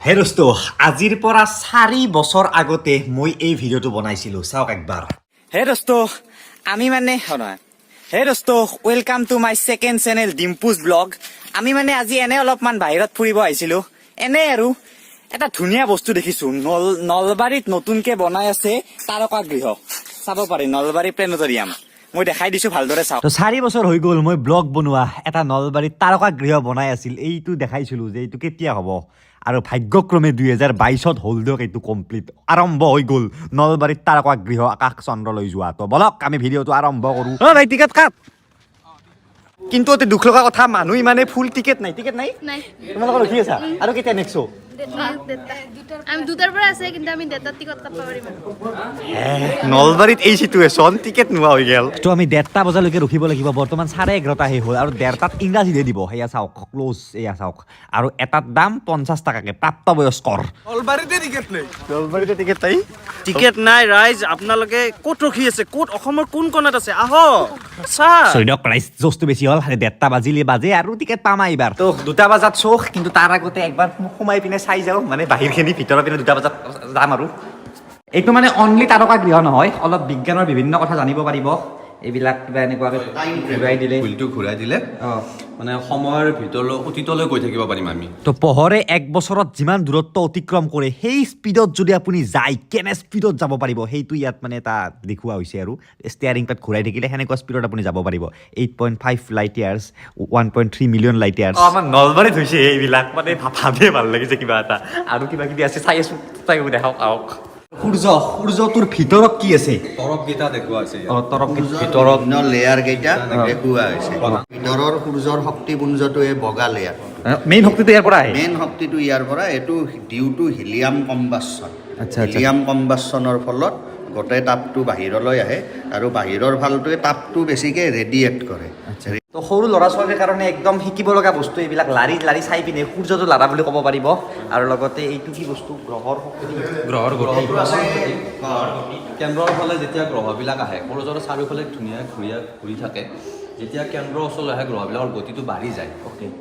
হে দোস্ত, আজিৰ পৰা 4 বছৰ আগতে মই এই ভিডিঅ'টো বনাইছিলো, চাওক একবাৰ। হে দোস্ত, আমি মানে হে দোস্ত, welcome to my second channel Dimpu's blog. আমি মানে আজি এনে অলপমান বাহিৰত ফুৰিব আহিছিলো। এনে আৰু এটা ধুনীয়া বস্তু দেখিছো, নলবাৰীত নতুনকে বনাই আছে তাৰকা গৃহ। চাব পাৰি, নলবাৰী প্লেনেটৰিয়াম। মই দেখাই দিছো, ভালদৰে চাওক। তো 4 বছৰ হৈ গ'ল মই ব্লগ বনোৱা, এটা নলবাৰীত তাৰকা গৃহ বনাই আছিল। এইটো দেখাইছিলো যে এইটো কেতিয়া হ'ব, আৰু ভাগ্যক্ৰমে 2022ত হ'ল দিয়ক এইটো কমপ্লিট। আৰম্ভ হৈ গ'ল নলবাৰীত তাৰকা গৃহ আকাশ চন্দ্ৰলৈ যোৱা। তো বলক আমি ভিডিঅ'টো আৰম্ভ কৰো। ভাই টিকেট কাট। কিন্তু অতি দুখ লগা কথা, মানুহ ইমানে ফুল, টিকেট নাই। তোমালোকৰ ৰখি আছা আৰু কেতিয়া নেক্সট শ্ব'? আমি দুটাৰ পৰা আছে, কিন্তু আমি দেটাৰ টিকট কাটব পাৰিম। নলবাৰীত এই চিটুৱেশ্যন, টিকেট নোহোৱা হৈ গ'ল। তো আমি 1:30 বজালৈকে ৰখিব লাগিব। বৰ্তমান 11:30 হ'ল আৰু 1:30ত ইংৰাজীতে দিব। সেয়া চাওক, ক্ল'জ এয়া চাওক। আৰু এটাত দাম 50 টকাকে, প্ৰাপ্তবয়স্কৰ। নলবাৰীতে টিকেট নাই। নলবাৰীতে টিকেট নাই। টিকেট নাই ৰাইজ, আপোনালোকে ক'ত ৰখি আছে? ক'ত অসমৰ কোন কোণত আছে? আহক ছাৰ। চৈদক ৰাইজ জোচটো বেছি হ'ল, 1:30 বাজে আৰু টিকেট পাম এইবাৰ। তো 2টা বজাত শ্ব', কিন্তু তাৰ আগতে একবাৰ সোমাই পিনে চাই যাওঁ, মানে বাহিৰখিনি ভিতৰৰ পিনে 2টা বজাত যাম আৰু। এইটো মানে অনলি তাৰকা গৃহ নহয়, অলপ বিজ্ঞানৰ বিভিন্ন কথা জানিব পাৰিব। এইবিলাক কিবা এনেকুৱাকৈ ঘূৰাই দিলে, হুইলটো ঘূৰাই দিলে অঁ, মানে সময়ৰ ভিতৰলৈ অতীতলৈ গৈ থাকিব পাৰিম আমি। তো পোহৰে 1 বছৰত যিমান দূৰত্ব অতিক্ৰম কৰে, সেই স্পীডত যদি আপুনি যায়, কেনে স্পীডত যাব পাৰিব সেইটো ইয়াত মানে এটা দেখুওৱা হৈছে। আৰু ষ্টিয়াৰিং পেড ঘূৰাই থাকিলে সেনেকুৱা স্পীডত আপুনি যাব পাৰিব। 8.5 light years, 1.3 million light years. আমাৰ নলবাৰীত হৈছে এইবিলাক, মানে ভাবে ভাল লাগিছে কিবা এটা। আৰু কিবা কিবি আছে, চাই আছো, চাই দেখাওক আহক। সূৰ্যটোৰ ভিতৰত কি আছে? তৰপকেইটা দেখুওৱা হৈছে ইয়াত। ভিতৰত লেয়াৰ কেইটা দেখুওৱা হৈছে। ভিতৰৰ সূৰ্যৰ শক্তিপুঞ্জটো এই বগা লেয়াৰ। মেইন শক্তিটো ইয়াৰ পৰা আহে। মেইন শক্তিটো ইয়াৰ পৰা। এইটো ডিউ টু হিলিয়াম কম্বাছন। আচ্ছা। হিলিয়াম কম্বাছনৰ ফলত গোটেই তাপটো বাহিৰলৈ আহে, আৰু বাহিৰৰ ফালটোৱে তাপটো বেছিকৈ ৰেডিয়েট কৰে। তো সৰু ল'ৰা ছোৱালীৰ কাৰণে একদম শিকিব লগা বস্তু এইবিলাক। লাৰি চাই পিনে সূৰ্যটো লাৰা বুলি ক'ব পাৰিব। আৰু লগতে এইটো কি বস্তু, গ্ৰহৰ গ্ৰহৰ কেন্দ্ৰৰ ফালে যেতিয়া গ্ৰহবিলাক আহে, সৌৰজগতৰ চাৰিওফালে ধুনীয়া ঘূৰি থাকে। যেতিয়া কেন্দ্ৰৰ ওচৰলৈ আহে, গ্ৰহবিলাকৰ গতিটো বাঢ়ি যায়।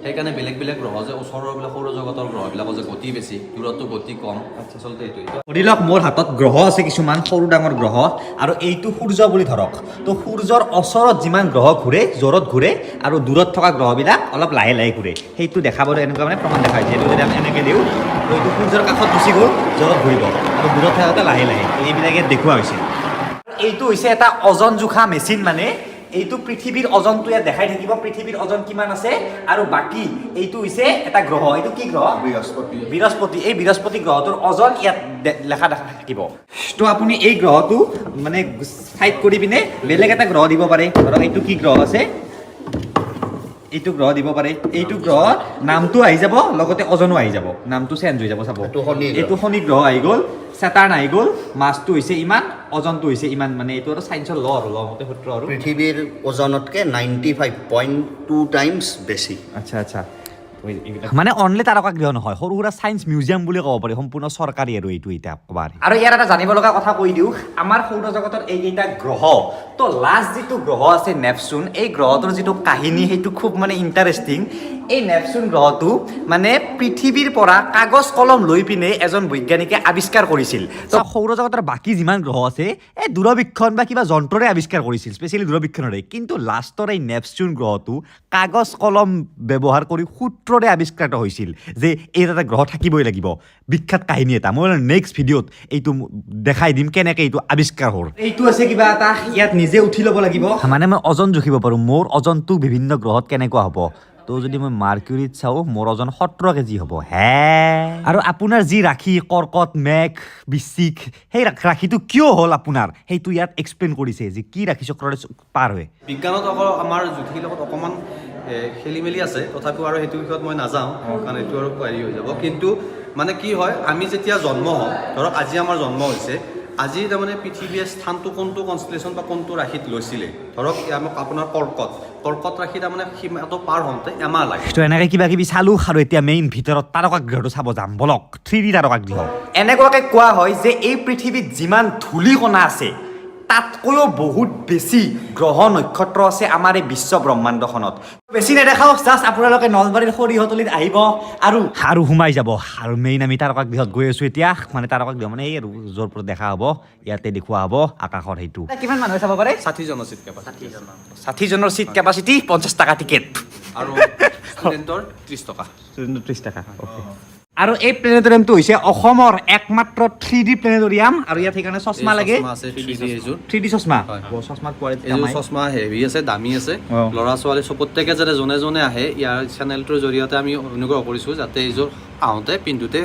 সেইকাৰণে বেলেগ বেলেগ গ্ৰহ যে ওচৰৰ বিলাক সৌৰজগতৰ গ্ৰহবিলাকৰ যে গতি বেছি, দূৰত্ব গতি কম, আচলতে এইটোৱে। ধৰি লওক মোৰ হাতত গ্ৰহ আছে কিছুমান, সৰু ডাঙৰ গ্ৰহ, আৰু এইটো সূৰ্য বুলি ধৰক। তো সূৰ্যৰ ওচৰত যিমান গ্ৰহ ঘূৰে, জোৰত ঘূৰে, আৰু দূৰত থকা গ্ৰহবিলাক অলপ লাহে লাহে ঘূৰে। সেইটো দেখাবলৈ এনেকুৱা মানে প্ৰমাণ দেখাইছে। এইটো যদি আমি এনেকৈ দিওঁ, তো এইটো সূৰ্যৰ কাষত গুচি গ'ল, জোৰত ঘূৰিব, আৰু দূৰত থাকোঁতে লাহে লাহে। এইবিলাকে দেখুওৱা হৈছে। এইটো হৈছে এটা ওজন জোখা মেচিন। মানে এইটো পৃথিৱীৰ ওজনটো ইয়াত দেখাই থাকিব, পৃথিৱীৰ ওজন কিমান আছে, আৰু বাকী এইটো হৈছে এটা গ্ৰহ। এইটো কি গ্ৰহ? বৃহস্পতি। এই বৃহস্পতি গ্ৰহটোৰ ওজন ইয়াত লেখা থাকিব। তো আপুনি এই গ্ৰহটো মানে চাইড কৰি পিনে বেলেগ এটা গ্ৰহ দিব পাৰে। ধৰক এইটো কি গ্ৰহ আছে, এইটো গ্ৰহ দিব পাৰে। এইটো গ্ৰহ নামটো আহি যাব, লগতে ওজনো আহি যাব, নামটো চেঞ্জ হৈ যাব। চাব, এইটো শনি গ্ৰহ আহি গ'ল, চেটাৰ্ণ আহি গ'ল, মাছটো হৈছে ইমান, ওজনটো হৈছে ইমান। মানে এইটো আৰু চাইন্সৰ ল আৰু মতে সূত্ৰ আৰু পৃথিৱীৰ ওজনতকৈ 95.2 টাইমছ বেছি। আচ্ছা। মানে অনলি তাৰকা গৃহ নহয়, সৰু সুৰা চাইন্স মিউজিয়াম বুলি ক'ব পাৰি, সম্পূৰ্ণ চৰকাৰী আৰু এইটো এতিয়া ক'বাৰ। আৰু ইয়াৰ এটা জানিব লগা কথা কৈ দিওঁ, আমাৰ সৌৰজগতৰ এইকেইটা গ্ৰহ, তো লাষ্ট যিটো গ্ৰহ আছে নেপচুন, এই গ্ৰহটোৰ যিটো কাহিনী সেইটো খুব মানে ইণ্টাৰেষ্টিং। এই নেপচুন গ্ৰহটো মানে পৃথিৱীৰ পৰা কাগজ কলম লৈ পিনে এজন বৈজ্ঞানিকে আৱিষ্কাৰ কৰিছিল। তো সৌৰজগতৰ বাকী যিমান গ্ৰহ আছে, এই দূৰবীক্ষণ বা কিবা যন্ত্ৰৰে আৱিষ্কাৰ কৰিছিল, স্পেচিয়েলি দূৰবীক্ষণৰে। কিন্তু লাষ্টৰ এই নেপচুন গ্ৰহটো কাগজ কলম ব্যৱহাৰ কৰি সূত্ৰৰে আৱিষ্কৃত হৈছিল যে এই এটা গ্ৰহ থাকিবই লাগিব। বিখ্যাত কাহিনী এটা, মই নেক্সট ভিডিঅ'ত এইটো দেখাই দিম কেনেকৈ এইটো আৱিষ্কাৰ হ'ল। এইটো আছে কিবা এটা, ইয়াত নিজে উঠি ল'ব লাগিব। মানে মই ওজন জুখিব পাৰোঁ, মোৰ ওজনটো বিভিন্ন গ্ৰহত কেনেকুৱা হ'ব। তো যদি মই মাৰ্কিউৰিত চাওঁ, মোৰ ওজন 17 কেজি হ'ব। আৰু আপোনাৰ যি ৰাশি, কৰ্কট, মেঘ, বৃশ্চিক, সেই ৰাশিটো কিয় হ'ল আপোনাৰ, সেইটো ইয়াত এক্সপ্লেইন কৰিছে যে কি ৰাশি চক্ৰৰে পাৰ হয়। বিজ্ঞানত অকল আমাৰ জ্যোতিষীৰ লগত অকণমান খেলি মেলি আছে, তথাপিও আৰু সেইটো বিষয়ত মই নাযাওঁ, কাৰণ এইটো আৰু হেৰি হৈ যাব। কিন্তু মানে কি হয়, আমি যেতিয়া জন্ম হওঁ, ধৰক আজি আমাৰ জন্ম হৈছে, আজি তাৰমানে পৃথিৱীয়ে স্থানটো কোনটো কনষ্টেলেশ্যন বা কোনটো ৰাশিত লৈছিলে। ধৰক আমাক আপোনাৰ কৰ্কট ৰাশি তাৰমানে সীমাটো পাৰ হওঁতে এমাহ লাগে। তো এনেকৈ কিবা কিবি চালোঁ, আৰু এতিয়া মেইন ভিতৰত তাৰকা গৃহটো চাব যাম, বলক। 3D তাৰকা গৃহ। এনেকুৱাকৈ কোৱা হয় যে এই পৃথিৱীত যিমান ধূলিকণা আছে, তাতকৈও বহুত বেছি গ্ৰহ নক্ষত্ৰ আছে আমাৰ এই বিশ্ব ব্ৰহ্মাণ্ডখনত বেছি নেদেখাও জাষ্ট আপোনালোকে নলবাৰীৰ সৰিয়হতলীত আহিব আৰু সোমাই যাব আৰু মেইন আমি তাৰকাগৃহত গৈ আছো এতিয়া মানে তাৰকাগৃহ মানে এই আৰু য'ৰ পৰা দেখা হ'ব ইয়াতে দেখুওৱা হ'ব আকাশৰ সেইটো কিমান মানুহে চাব পাৰে 60 জনৰ চিট কেপাচিটি 60 জনৰ চিট কেপাচিটি 50 টকা টিকেট আৰু ষ্টুডেণ্টৰ 30 টকা 30 টকা আৰু এই প্লেনেটৰিয়ামটো হৈছে অসমৰ একমাত্ৰ 3D প্লেনেটৰিয়াম আৰু ইয়াত সেইকাৰণে চশমা লাগে চশমা আছে 3D এইযোৰ 3D চশমা হয়। চশমাত কোৱালিটি এইযোৰ চশমা হেভি আছে দামী আছে অঁ। ল'ৰা ছোৱালী প্ৰত্যেকে যাতে যোনে যোনে আহে ইয়াৰ চেনেলটোৰ জৰিয়তে আমি অনুগ্ৰহ কৰিছোঁ যাতে এইযোৰ আহোঁতে পিন্ধোতে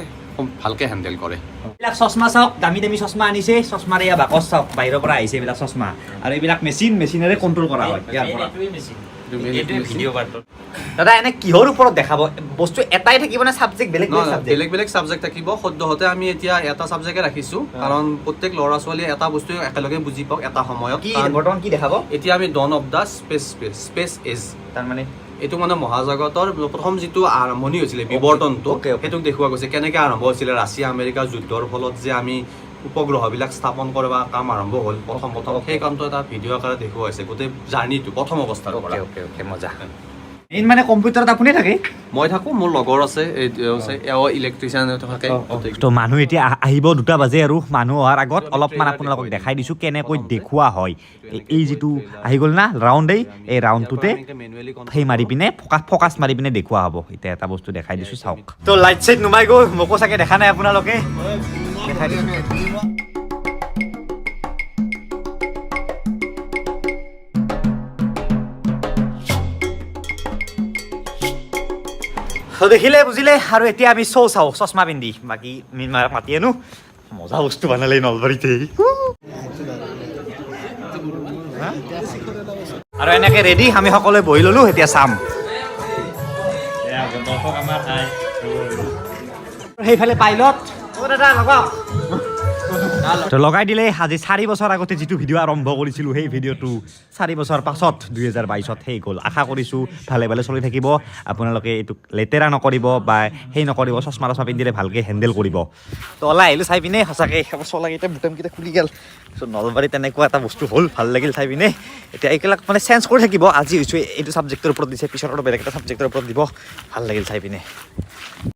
ভালকৈ হেণ্ডেল কৰে এইবিলাক চশমা চাওক দামী দামী চশমা আনিছে চশমাৰ এয়া বাকচ চাওক বাহিৰৰ পৰা আহিছে এইবিলাক চশমা আৰু এইবিলাক মেচিনেৰে কণ্ট্ৰল কৰা হয় ইয়াৰ পৰা দাদা এনে কিহৰ ওপৰত দেখাব বস্তু এটাই থাকিব নে ছাবজেক্ট বেলেগ বেলেগ বেলেগ ছাবজেক্ট থাকিব সদ্যহতে আমি এতিয়া এটা ছাবজেক্টে ৰাখিছোঁ কাৰণ প্ৰত্যেক ল'ৰা ছোৱালীয়ে এটা বস্তু একেলগে বুজি পাওক এটা সময়ত কি কাৰণ বৰ্তমান কি দেখাব এতিয়া আমি dawn of the speech as তাৰমানে এইটো মানে মহাজগতৰ প্ৰথম যিটো আৰম্ভণি হৈছিলে বিৱৰ্তনটো Okay. সেইটোক দেখুওৱা গৈছে কেনেকৈ আৰম্ভ হৈছিলে ৰাছিয়া আমেৰিকা যুদ্ধৰ ফলত যে আমি উপগ্ৰহবিলাক স্থাপন কৰা কাম আৰম্ভ হ'ল প্ৰথম সেই কামটো এটা ভিডিঅ' আকাৰে দেখুওৱা হৈছে গোটেই জাৰ্ণিটো প্ৰথম অৱস্থাৰ পৰা ওকে মজা মেইন মানে কম্পিউটাৰত আপুনি থাকে মই থাকোঁ মোৰ লগৰ আছে এওঁ ইলেক্ট্ৰিচিয়ান থাকে তো মানুহ এতিয়া আহিব 2টা বাজে আৰু মানুহ অহাৰ আগত অলপমান আপোনালোকক দেখাই দিছোঁ কেনেকৈ দেখুওৱা হয় এই যিটো আহি গ'ল না ৰাউণ্ড এই ৰাউণ্ডটোতে সেই মাৰি পিনে ফ'কাছ মাৰি পিনে দেখুওৱা হ'ব এতিয়া এটা বস্তু দেখাই দিছোঁ চাওক তো লাইট চাইট নুমাই গ'ল মোকো চাগে দেখা নাই আপোনালোকে দেখাই দিছোঁ তো দেখিলে বুজিলে আৰু এতিয়া আমি শ্ব' চাওঁ চশমা পিন্ধি বাকী মাতি আনো মজা বস্তু বনালে নলবাৰীতে আৰু এনেকে ৰেডি আমি সকলোৱে বহি ল'লো এতিয়া চাম সেইফালে পাইলট দাদা লগাওক তো লগাই দিলে আজি 4 বছৰ আগতে যিটো ভিডিঅ' আৰম্ভ কৰিছিলোঁ সেই ভিডিঅ'টো 4 বছৰ পাছত 2022ত সেই গ'ল আশা কৰিছোঁ ভালে ভালে চলি থাকিব আপোনালোকে এইটোক লেতেৰা নকৰিব বা সেই নকৰিব চশমা টচমা পিন্ধিলে ভালকৈ হেণ্ডেল কৰিব তো ওলাই আহিলোঁ চাই পিনে সঁচাকৈ চলাকেইটা বুটামকেইটা খুলি গ'ল চ' নলবাৰীত তেনেকুৱা এটা বস্তু হ'ল ভাল লাগিল চাই পিনে এতিয়া এইবিলাক মানে চেঞ্জ কৰি থাকিব আজি হৈছোঁ এইটো ছাবজেক্টৰ ওপৰত দিছে পিছত আৰু বেলেগ এটা ছাবজেক্টৰ ওপৰত দিব ভাল লাগিল চাই পিনে